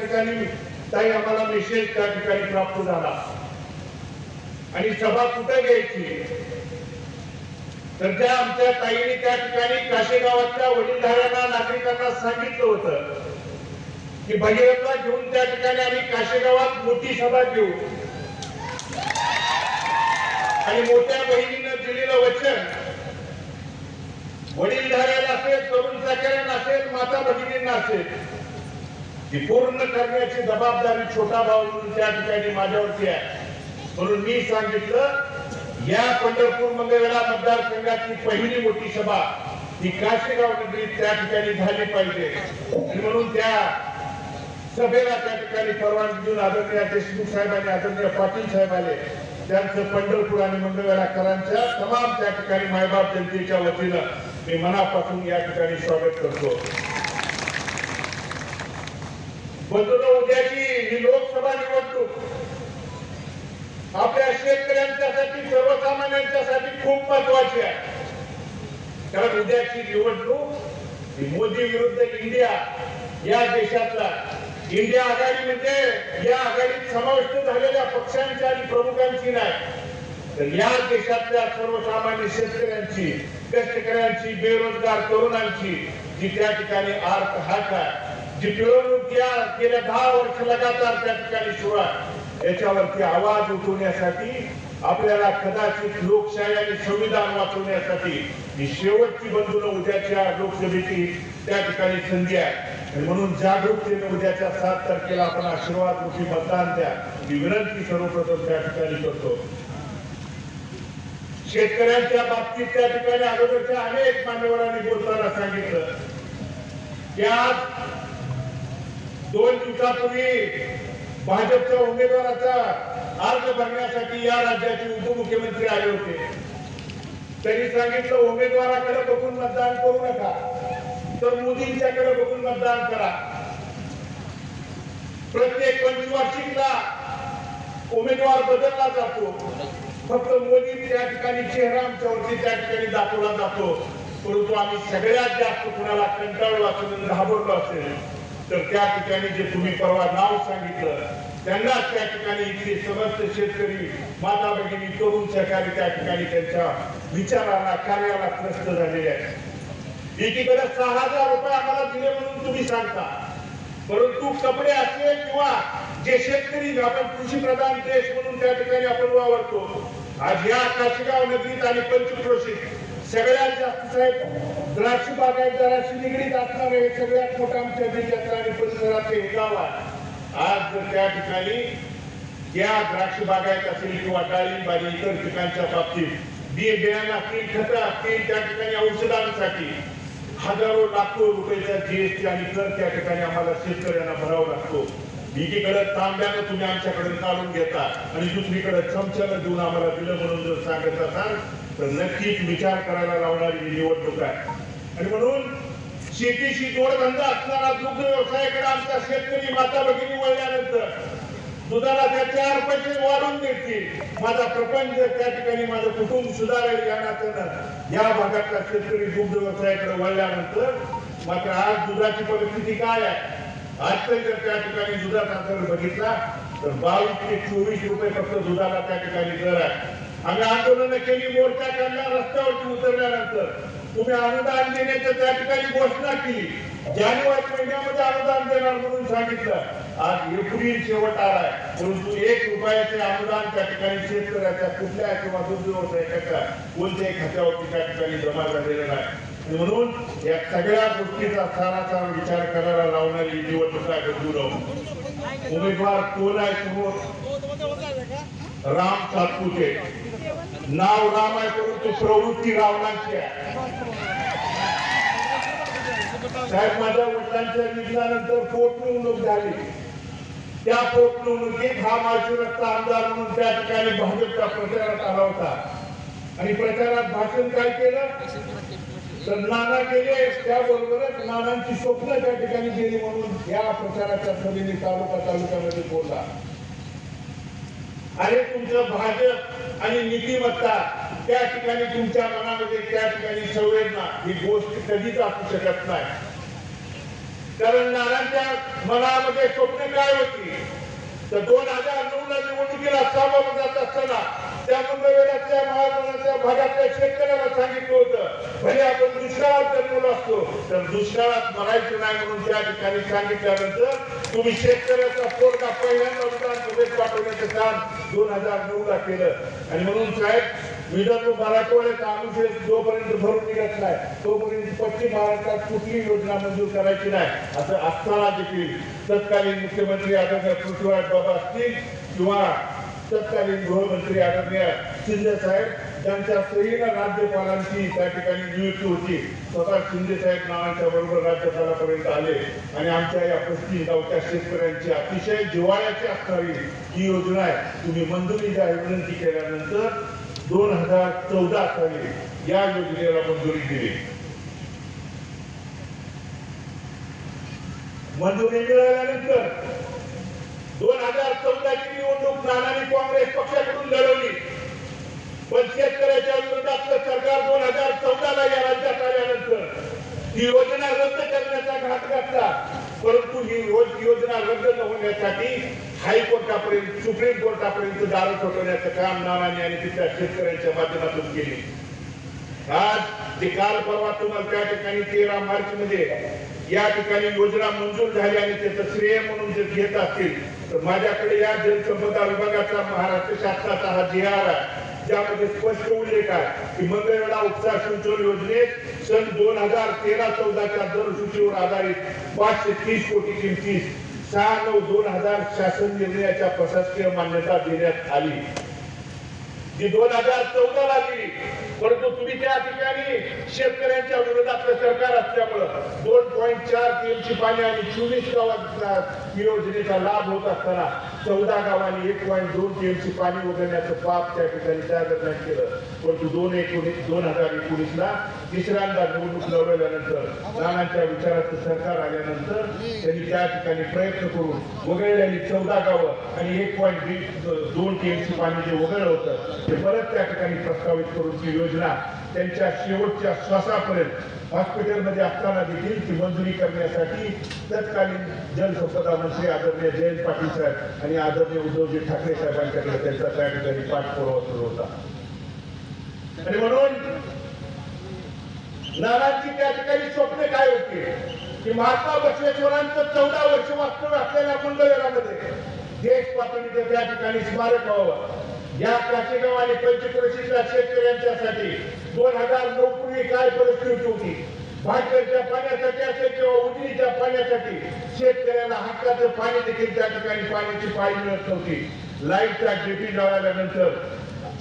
ठिकाणी ताई आम्हाला मेसेज त्या ठिकाणी प्राप्त झाला आणि सभा कुठे घ्यायची तर त्या आमच्या ताईने त्या ठिकाणी काशेगावातल्या वडीलधाऱ्यांना नागरिकांना सांगितलं होतं की भगीरथला घेऊन त्या ठिकाणी आम्ही काशेगावात मोठी सभा घेऊ आणि मोठ्या बहिणीनं दिलेलं वचन वडीलधाऱ्याला असेल तरुण चाकऱ्यांना असेल माता भगिनींना असेल ती पूर्ण करण्याची जबाबदारी छोटा भाऊ म्हणून त्या ठिकाणी माझ्यावरती आहे म्हणून मी सांगितलं या पंढरपूर मंगळवेढा मतदारसंघाची पहिली मोठी सभा ही काशेगाव नगरीत त्या ठिकाणी झाली पाहिजे आणि म्हणून त्या सभेला त्या ठिकाणी परवानगी देऊन आदरणीय देशमुख साहेबांनी आदरणीय पाटील साहेब आले त्यांचं पंढरपूर आणि मंगळवेढाकरांच्या तमाम त्या ठिकाणी मायबाप जनतेच्या वतीनं मी मनापासून या ठिकाणी स्वागत करतो बंधूंनो उद्याची ही लोकसभा निवडणूक आपल्या शेतकऱ्यांच्यासाठी सर्वसामान्यांच्यासाठी खूप महत्वाची आहे कारण उद्याची निवडणूक ही मोदी विरुद्ध इंडिया या देशातला इंडिया आघाडी म्हणजे या आघाडीत समाविष्ट झालेल्या पक्षांची आणि प्रमुखांची नाही तर या देशातल्या सर्वसामान्य शेतकऱ्यांची कष्टकऱ्यांची बेरोजगार तरुणांची जी त्या ठिकाणी आर्त हाक आहे जी पिळवणूक या गेल्या 10 वर्ष लगातार त्या ठिकाणी सुरू आहे याच्यावरती आवाज उठवण्यासाठी आपल्याला कदाचित लोकशाही आणि संविधान वाचवण्यासाठी ही शेवटची बंधूंनो उद्याच्या लोकसभेची त्या ठिकाणी संधी आहे आणि म्हणून जागरूकतेने उद्याच्या 7 तारखेला आपण आशीर्वाद रूपी मतदान द्या ही विनंती सर्वप्रथम त्या ठिकाणी करतो शेतकऱ्यांच्या बाबतीत त्या ठिकाणी अगोदरच्या अनेक मान्यवरांनी बोलताना सांगितलं की आज 2 दिवसापूर्वी भाजपच्या उमेदवाराचा अर्ज भरण्यासाठी या राज्याचे उपमुख्यमंत्री आले होते त्यांनी सांगितलं उमेदवाराकडे बघून मतदान करू नका तर मोदींच्याकडे बघून मतदान करा प्रत्येक पंचवार्षिकला उमेदवार बदलला जातो फक्त मोदी त्या ठिकाणी चेहरा आमच्यावरती त्या ठिकाणी दाखवला जातो परंतु आम्ही सगळ्यात जास्त कुणाला कंटाळलो असेल घाबरलो असेल तर त्या ठिकाणी जे तुम्ही परवा नाव सांगितलं त्यांना त्या ठिकाणी इथले समस्त शेतकरी माता भगिनी तरुण सहकारी त्या ठिकाणी त्यांच्या विचाराला कार्याला त्रस्त झालेले आहेत एकीकडे 6,000 रुपये आम्हाला दिले म्हणून तुम्ही सांगता परंतु कपडे असेल किंवा जे शेतकरी आपण कृषी प्रधान देश म्हणून त्या ठिकाणी आपण वावरतो आज या काशेगाव नगरीत आणि पंचक्रोशीत सगळ्यात जास्त साहेब द्राक्ष बागायतदाराशी निगडीत असणारे सगळ्यात मोठं आमच्या जिल्ह्यातलं आणि परिसराचे हे गाव आहे आज जर त्या ठिकाणी या द्राक्ष बागायत असेल किंवा डाळिंब आणि इतर पिकांच्या बाबतीत बियाणं असतील खतं असतील त्या ठिकाणी औषधांसाठी हजारो लाखो रुपयाचा जीएसटी आणि कर त्या ठिकाणी आम्हाला शेतकऱ्यांना भरावा लागतो एकीकडे तांब्यानं तुम्ही आमच्याकडे चालून घेता आणि दुसरीकडे चमच्यानं देऊन आम्हाला दिलं म्हणून जर सांगत असाल तर नक्कीच विचार करायला लावणारी निवडणूक आहे आणि म्हणून शेतीशी जोडधंदा असणारा दुग्ध व्यवसायाकडे आमचा शेतकरी माता भगिनी वळल्यानंतर दुधाला त्या 4 पैसे वाढून देतील माझा प्रपंच त्या ठिकाणी माझं कुटुंब सुधारेल या नात्यानं या भागातला शेतकरी दुग्ध व्यवसायाकडे वळल्यानंतर मात्र आज दुधाची परिस्थिती काय आहे आज जर त्या ठिकाणी दुधाचा दर बघितला तर 22 ते 24 रुपये फक्त दुधाला त्या ठिकाणी दर आहे आम्ही आंदोलन केली मोर्चा काढला रस्त्यावरती उतरल्यानंतर तुम्ही अनुदान देण्याची त्या ठिकाणी घोषणा केली जानेवारी महिन्यामध्ये अनुदान देणार म्हणून सांगितलं आज एप्रिल शेवट आलाय परंतु 1 रुपयाचे अनुदान त्या ठिकाणी शेतकऱ्याच्या कुठल्या किंवा दुग्ध व्यवसायाच्या कोणत्याही खात्यावरती त्या ठिकाणी जमा झालेलं नाही म्हणून या सगळ्या गोष्टीचा सारासार विचार करायला लावणारी निवडणूक आहे उमेदवार कोण आहे समोर राम सातपुते नाव राम आहे परंतु प्रवृत्ती रावणांची आहे साहेब माझ्या वडिलांच्या निधनानंतर पोटनिवडणूक झाली त्या पोटनिवडणुकीत हा माळशी रस्ता आमदार म्हणून त्या ठिकाणी भाजपच्या प्रचारात आला होता आणि प्रचारात भाषण काय केलं तर नाना गेले त्याबरोबरच नानांची स्वप्न त्या ठिकाणी गेली म्हणून या प्रचाराच्या सभेने तालुक्यामध्ये बोलला अरे तुमचं भाजप आणि नीतिमत्ता त्या ठिकाणी तुमच्या मनामध्ये त्या ठिकाणी संवेदना ही गोष्ट कधीच असू शकत नाही कारण नानांच्या मनामध्ये स्वप्न काय होती तर 2009 ला निवडणुकीला सामोरं जात असताना त्या मंगळवेढ्याच्या महाराष्ट्राच्या भागातल्या शेतकऱ्याला सांगितलं होतं भले आपण दुष्काळात जन्मलो असतो तर दुष्काळात मरायचं नाही म्हणून त्या ठिकाणी सांगितल्यानंतर तुम्ही शेतकऱ्याचा पोरगा पहिल्यांदा विधानसभेत पाठवण्याचं काम 2009 ला केलं आणि म्हणून साहेब विदर्भ मराठवाड्याचा अनुशेष जोपर्यंत भरून निघत नाही तोपर्यंत पश्चिम महाराष्ट्रात कुठली योजना मंजूर करायची नाही असं असताना देखील तत्कालीन मुख्यमंत्री आदरणीय पृथ्वीराज बाबा असतील किंवा तत्कालीन गृहमंत्री आदरणीय शिंदे साहेब त्यांच्या सहीनं राज्यपालांची त्या ठिकाणी नियुक्ती होती स्वतः शिंदे साहेब नानांच्या बरोबर राज्यपालापर्यंत आले आणि आमच्या या पस्तीस गावच्या शेतकऱ्यांची अतिशय जिव्हाळ्याची असणारी ही योजना आहे तुम्ही मंजुरी जाहीर विनंती केल्यानंतर 2014 साली या योजनेला मंजुरी दिली मंजुरी मिळाल्यानंतर 2014 ची निवडणूक नानांनी काँग्रेस पक्षाकडून लढवली पण शेतकऱ्याच्या विरोधातलं सरकार 2014 ला या राज्यात आल्यानंतर ही योजना रद्द करण्याचा घाट घातला परंतु ही योजना रद्द न होण्यासाठी हायकोर्टापर्यंत सुप्रीम कोर्टापर्यंत दार ठोकवण्याचं काम नानांनी आणि तिथल्या शेतकऱ्यांच्या माध्यमातून केले आज ते काल परवा तुम्हाला त्या ठिकाणी 13 मार्च मध्ये या ठिकाणी योजना मंजूर झाली आणि त्याचं श्रेय म्हणून जर घेत असतील तर माझ्याकडे या जलसंपदा विभागाचा महाराष्ट्र शासनाचा हा GR आहे ज्यामध्ये स्पष्ट उल्लेख आहे की मंगळवेढा उपसा सिंचन योजनेत सन 2013-14 च्या दरसूचीवर आधारित 530 कोटी किमतीस 6/9/2000 शासन निर्णयाच्या प्रशासकीय मान्यता देण्यात आली जी 2014 ला दिली परंतु तुम्ही त्या ठिकाणी शेतकऱ्यांच्या विरोधातलं सरकार असल्यामुळं 2.4 TMC पाणी आणि 24 गावात योजनेचा लाभ होत असताना 14 गावांनी 1.2 TMC पाणी वगळण्याचं पाप त्या ठिकाणी त्या दरम्यान केलं परंतु 2019 ला तिसऱ्यांदा निवडणूक लढवल्यानंतर नानांच्या विचाराचं सरकार आल्यानंतर त्यांनी त्या ठिकाणी प्रयत्न करून वगळलेली 14 गावं आणि 1.2 TMC पाणी जे वगळलं होतं ते परत त्या ठिकाणी प्रस्तावित करून ती योजना त्यांच्या शेवटच्या श्वासापर्यंत हॉस्पिटलमध्ये असताना देखील ती मंजुरी करण्यासाठी तत्कालीन जलसंपदा मंत्री आदरणीय जयंत पाटील साहेब आणि आदरणीय उद्धवजी ठाकरे साहेबांच्याकडे त्यांचा त्या ठिकाणी पाठपुरावा सुरू होता आणि म्हणून नानांची त्या ठिकाणी स्वप्न काय होते की महात्मा बसवेश्वरांचं 14 वर्ष वास्तव्य असलेल्या मंगळवेढ्यामध्ये देश पातळीचं त्या ठिकाणी स्मारक व्हावं या काशेगाव आणि पंचक्रोशीच्या शेतकऱ्यांच्यासाठी 2009 पूर्वी काय परिस्थिती होती भाटकरच्या पाण्यासाठी असेल किंवा उजनीच्या पाण्यासाठी शेतकऱ्यांना हक्काचं पाणी देखील त्या ठिकाणी पाण्याची पाळी मिळत नव्हती लाईटचा डीपी लावल्यानंतर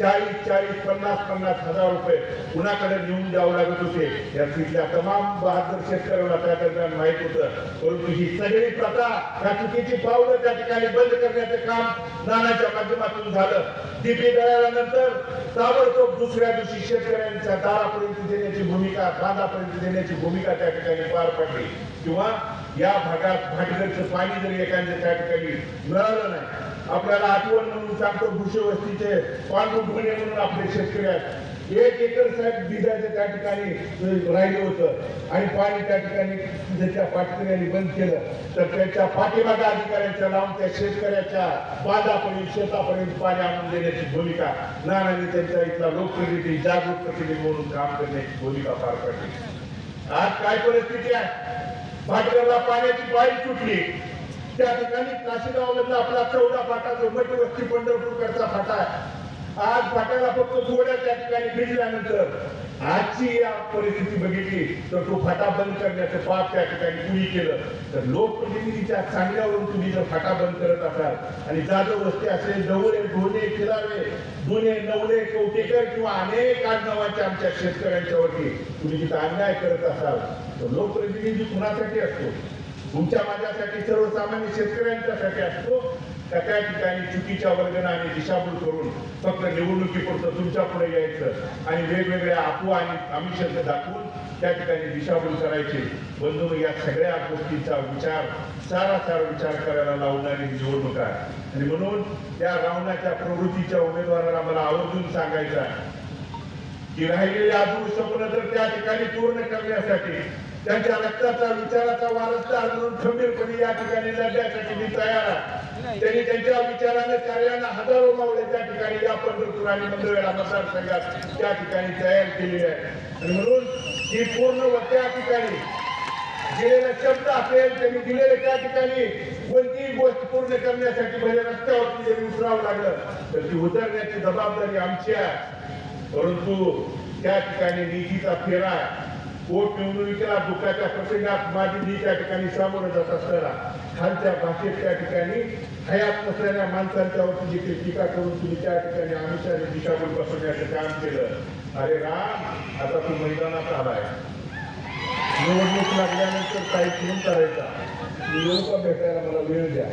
40-50 हजार रुपये कुणाकडे नेऊन द्यावं लागत होते या तिथल्या तमाम बहादूर शेतकऱ्यांना त्या दरम्यान माहित होतं परंतु ही सगळी प्रथा या चुकीची पावलं त्या ठिकाणी बंद करण्याचं काम नानाच्या माध्यमातून झालं डीपी दळाल्यानंतर ताबडतोब दुसऱ्या दिवशी शेतकऱ्यांच्या दारापर्यंत देण्याची भूमिका बांधापर्यंत देण्याची भूमिका त्या ठिकाणी पार पडली किंवा या भागात भाटघरचं पाणी जरी एखाद्या त्या ठिकाणी मिळालं नाही आपल्याला आठवण म्हणून सांगतो भुशेवस्तीचे पाणबुट म्हणे म्हणून आपले शेतकरी आहेत 1 एकर साहेब बिजाचे त्या ठिकाणी राहिलं होतं आणि पाणी त्या ठिकाणी त्याच्या पाटकऱ्यांनी बंद केलं तर त्याच्या पाठीमागा अधिकाऱ्यांच्या लावून त्या शेतकऱ्याच्या बांधापर्यंत शेतापर्यंत पाणी आणून देण्याची भूमिका नानांनी त्यांच्या इथला लोकप्रतिनिधी जागरूक प्रतिनिधी म्हणून काम करण्याची भूमिका पार पडली आज काय परिस्थिती आहे भाटकरला पाण्याची पाळी सुटली त्या ठिकाणी काशीगावमधला आपला 14 फाटा मठ वस्ती पंढरपूरकडचा फाटा आहे आज फाट्याला फक्त थोड्या त्या ठिकाणी भिजल्यानंतर आजची या परिस्थिती बघितली तर तो फाटा बंद करण्याचं पाप त्या ठिकाणी कुणी केलं तर लोकप्रतिनिधीच्या सांगण्यावरून तुम्ही जर फाटा बंद करत असाल आणि जाधव वस्ती असेल डवळे ढोणे किरावे दोने नवले कवटेकर किंवा अनेक आडनावांच्या आमच्या शेतकऱ्यांच्यावरती तुम्ही जिथं अन्याय करत असाल तर लोकप्रतिनिधी कुणासाठी असतो तुमच्या माझ्यासाठी सर्वसामान्य शेतकऱ्यांच्यासाठी असतो त्या ठिकाणी चुकीच्या वर्गणा आणि दिशाभूल करून फक्त निवडणुकीपुरतं तुमच्या पुढे यायचं आणि वेगवेगळ्या अफवा आणि आमिष दाखवून त्या ठिकाणी दिशाभूल करायची बंधू या सगळ्या गोष्टींचा सारासार विचार करायला लावणारी निवडणूक आहे आणि म्हणून त्या रावणाच्या प्रवृत्तीच्या उमेदवाराला मला आवर्जून सांगायचं आहे की राहिलेली अधूर स्वप्न तर त्या ठिकाणी पूर्ण करण्यासाठी त्यांच्या रक्ताचा विचाराचा वारसदार म्हणून खंबीरपणे या ठिकाणी लढण्यासाठी मी तयार आहे. त्यांनी त्यांच्या विचाराने कार्याने हजारो मावळे त्या ठिकाणी या पंढरपूर आणि मंगळवेढा मतदारसंघात त्या ठिकाणी तयार केलेले आहे. आणि म्हणून ही पूर्ण त्या ठिकाणी दिलेला शब्द असेल त्यांनी दिलेले त्या ठिकाणी कोणतीही गोष्ट पूर्ण करण्यासाठी भले रस्त्यावरती जरी उतरावं लागलं तर ती उतरण्याची जबाबदारी आमची आहे. परंतु त्या ठिकाणी नीतीचा फेरा पोटनिवडणुकीला दुःखाच्या प्रसंगात माझी मी त्या ठिकाणी सामोरं जात असताना खालच्या भाषेत त्या ठिकाणी हयात नसलेल्या माणसांच्या वरती देखील टीका करून तुम्ही त्या ठिकाणी आमिषाने दिशाभूल बसवण्याचं काम केलं. अरे राम, आता तू मैदानात आलाय, निवडणूक लागल्यानंतर काही फोन करायचा, लोक भेटायला मला वेळ द्या.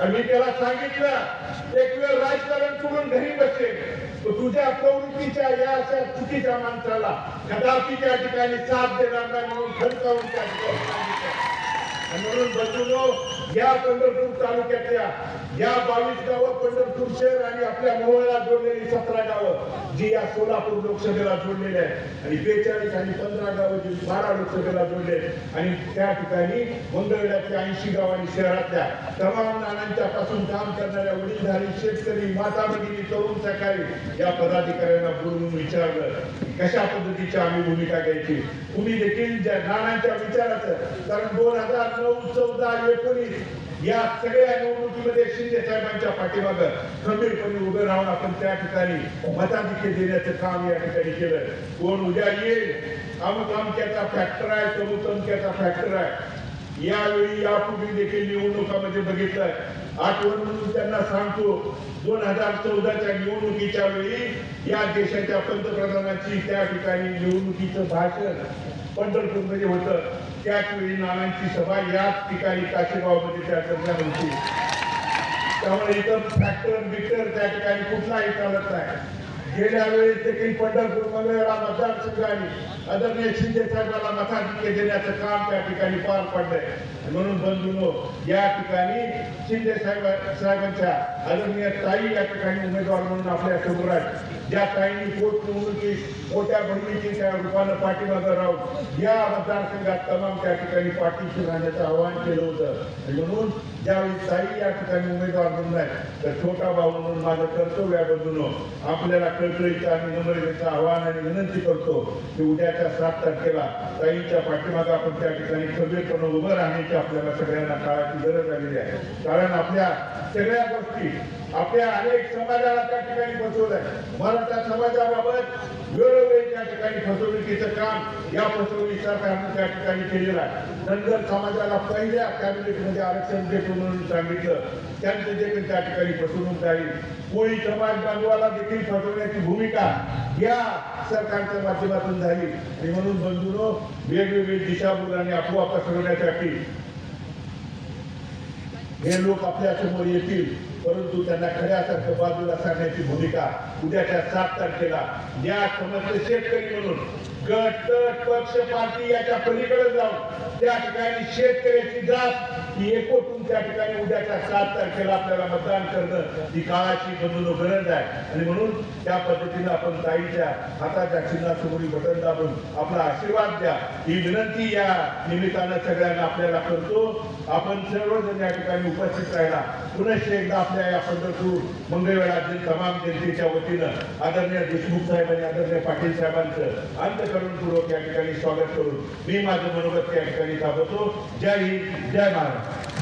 आणि मी त्याला सांगितलं एक वेळ राजकारण सोडून घरी बसेल तुझ्या प्रवृत्तीच्या या अशा चुकीच्या माणसाला कदापि त्या ठिकाणी साथ देणार नाही म्हणून खडकावून त्या ठिकाणी सांगितलं. म्हणून बंधूंनो, या पंढरपूर तालुक्यातल्या या 22 गावं, पंढरपूर शहर आणि आपल्या मोहोळला जोडलेली 17 गावं जी या सोलापूर लोकसभेला जोडलेली आहेत आणि 42 आणि 15 गावं जी 12 लोकसभेला जोडले आणि त्या ठिकाणी मंगळवेढ्यातल्या 80 गाव आणि शहरातल्या तमाम नानांच्या पासून काम करणाऱ्या वडीलधारी शेतकरी, माता भगिनी, तरुण सहकारी या पदाधिकाऱ्यांना बोलवून विचारलं कशा पद्धतीची आम्ही भूमिका घ्यायची. तुम्ही देखील ज्या नानांच्या विचाराचं, कारण 2009, 14, 19 या सगळ्या निवडणुकीमध्ये शिंदे साहेबांच्या पाठीमागे खंबीरपणे उभे राहून आपण त्या ठिकाणी मताधिक्य देण्याचं काम या ठिकाणी केलं. कोण उद्या येईल, अमुक अमक्याचा फॅक्टर आहे, तमुक अमक्याचा फॅक्टर आहे. यावेळी यापूर्वी देखील निवडणुकामध्ये बघितलंय. आठवण म्हणून त्यांना सांगतो, 2014च्या निवडणुकीच्या वेळी या देशाच्या पंतप्रधानांची त्या ठिकाणी निवडणुकीचं भाषण पंढरपूरमध्ये होतं. त्याच वेळी नानांची सभा याच ठिकाणी काशेगावमध्ये त्या दरम्यान होती. त्यामुळे इथं फॅक्टर बिक्टर त्या ठिकाणी कुठलाही चालत नाही. गेल्या वेळेस देखील पंढरपूर मंगळवेढा मतदारसंघाने आदरणीय शिंदे साहेबांना मताधिक्य देण्याचं काम त्या ठिकाणी पार पडलंय. म्हणून बंधूंनो, या ठिकाणी शिंदे साहेबांच्या आदरणीय ताई या ठिकाणी उमेदवार म्हणून आपल्या समोर आहेत. ज्या ताईंनी पोटनिवडणुकीत मोठ्या बहिणीच्या रूपानं पाठीमागं राहून या मतदारसंघात तमाम त्या ठिकाणी पाठीशी राहण्याचं आवाहन केलं होतं. म्हणून ज्यावेळी ताई या ठिकाणी उमेदवार म्हणून आहेत तर छोटा भाऊ म्हणून माझं कर्तव्य आहे. बंधूंनो, आपल्याला कळकळीचं आणि नम्रतेचं आवाहन आणि विनंती करतो की उद्याच्या 7 तारखेला ताईंच्या पाठीमागं आपण त्या ठिकाणी खंबीरपणे उभं राहण्याची आपल्याला सगळ्यांना काळाची गरज आलेली आहे. कारण आपल्या सगळ्या गोष्टी आपल्या अनेक समाजाला त्या ठिकाणी फसवलंय. मराठा समाजाबाबत वेळोवेळी त्या ठिकाणी फसवणुकीचं काम या फसवणूक सरकारनं त्या ठिकाणी केलेलं आहे. धनगर समाजाला पहिल्या कॅबिनेटमध्ये आरक्षण देतो म्हणून सांगितलं, त्यांचं देखील त्या ठिकाणी फसवणूक झाली. कोळी समाज बांधवाला देखील फसवण्याची भूमिका या सरकारच्या माध्यमातून झाली. आणि म्हणून बंधूंनो, वेगवेगळी दिशाभूल आणि अफवा पसरवण्यासाठी हे लोक आपल्या समोर येतील, परंतु त्यांना खऱ्यासारखं बाजूला सारण्याची भूमिका उद्याच्या 7 तारखेला या समस्त शेतकरी म्हणून गट तट पक्ष पार्टी याच्या पलीकडे जाऊन त्या ठिकाणी शेतकऱ्याची जात ही एकवटून त्या ठिकाणी उद्याच्या 7 तारखेला आपल्याला मतदान करणं ही काळाची बंधून गरज आहे. आणि म्हणून त्या पद्धतीनं आपण ताईच्या हाताच्या चिन्हासमोरील बटन दाबून आपला आशीर्वाद द्या ही विनंती या निमित्तानं सगळ्यांना आपल्याला करतो. आपण सर्वजण या ठिकाणी उपस्थित राहिला पुनश्च एकदा आपल्या या पंढरपूर मंगळवेढा तमाम जनतेच्या वतीनं आदरणीय देशमुख साहेब आणि आदरणीय पाटील साहेबांचं अंतःकरणपूर्वक या ठिकाणी स्वागत करून मी माझं मनोगत त्या ठिकाणी थांबवतो. जय हिंद, जय महाराष्ट्र.